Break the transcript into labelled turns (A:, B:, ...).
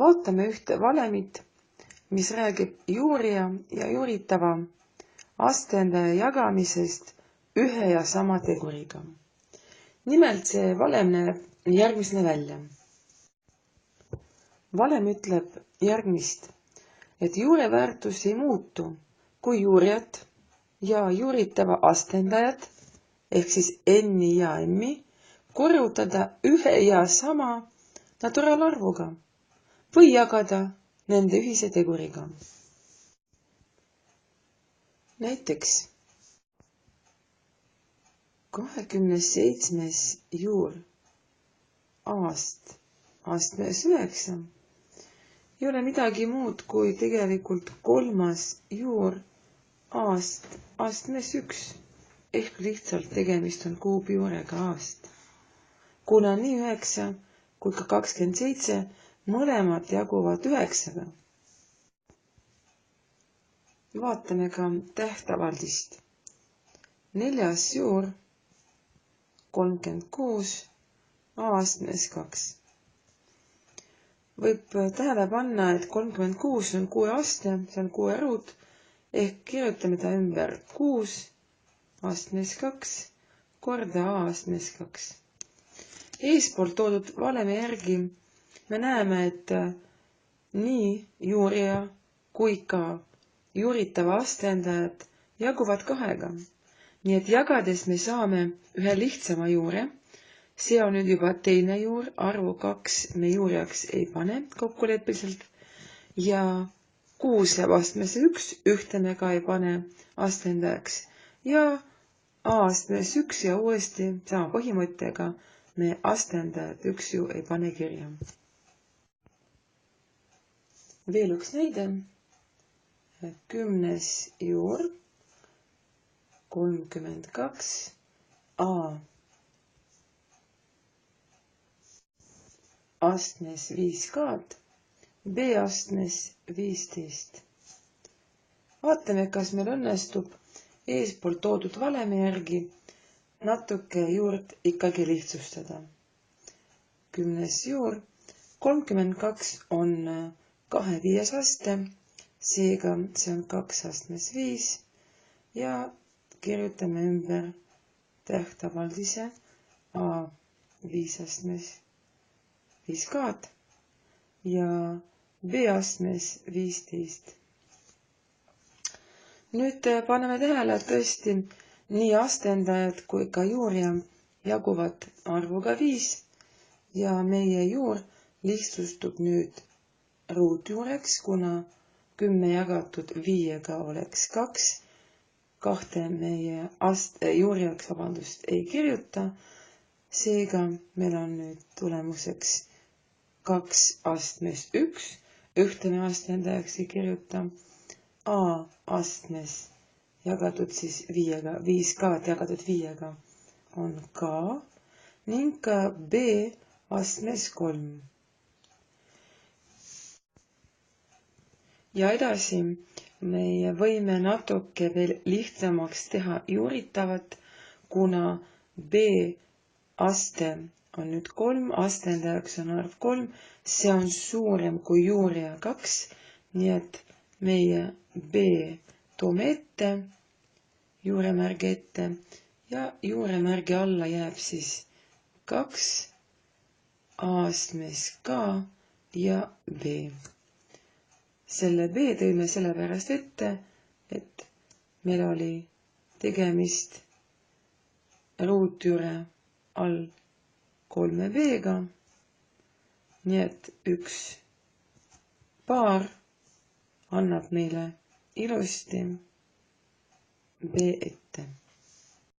A: Vaatame ühte valemit, mis räägib juurija ja juuritava astendaja jagamisest ühe ja sama teguriga. Nimelt see valem näeb järgmisena välja. Valem ütleb järgmist, et juure väärtus ei muutu, kui juurijat ja juuritava astendajat ehk siis n-i ja m-i korrutada ühe ja sama naturaalarvuga või jagada nende ühise teguriga. Näiteks 27. juur A-st astmes 9 ei ole midagi muud kui tegelikult 3. juur A-st astmes 1 ehk lihtsalt tegemist on kuupjuurega A-st. Kuna nii 9 kui ka 27 mõlemad jaguvad 9-ga. Vaatame ka tähtavaldist. 4. juur 36 A-astmes 2. Võib tähele panna, et 36 on 6 aste, see on 6 ruut, ehk kirjutame ta ümber 6 astmes 2 korda A-astmes 2. Eespoolt toodud valemi järgi me näeme, et nii juurija kui ka juuritava astendajad jaguvad 2-ga. Nii et jagades me saame ühe lihtsama juure. See on nüüd juba teine juur, arvu 2 me juurijaks ei pane kokkuleppeliselt. Ja 6 jääb astmesse 1, ühte me ka ei pane astendajaks. Ja A-astmes 1 ja uuesti sama põhimõttega me astendajad 1 ju ei pane kirja. Veel üks näide. 10. juur 32 A astmes 5 kaad, B astmes 15. Vaatame, kas meil õnnestub eespoolt toodud valemi järgi natuke juurt ikkagi lihtsustada. 10. juur 32 on 2 5 aste, seega see on 2 astmes 5 ja kirjutame ümber tähtavaldise A 5 astmes 5 kaad ja B astmes 15. Nüüd paneme tähele, et tõesti nii astendajad kui ka juurija jaguvad arvuga 5 ja meie juur lihtsustub nüüd ruutjuureks, kuna 10 jagatud 5-ga oleks 2. 2 meie juurijaks ei kirjuta. Seega meil on nüüd tulemuseks 2 astmes 1. Ühte me astendajaks ei kirjuta. A astmes jagatud siis 5-ga, 5 kaad jagatud 5-ga on K ning ka B astmes 3. Ja edasi meie võime natuke veel lihtsamaks teha juuritavat, kuna B aste on nüüd 3, astendajaks on arv 3, see on suurem kui juurija 2, nii et meie B toome ette, juuremärgi ette ja juuremärgi alla jääb siis 2 astmes K ja B. Selle B tõime sellepärast ette, et meil oli tegemist ruutjuure all 3B-ga, nii et üks paar annab meile ilusti B ette.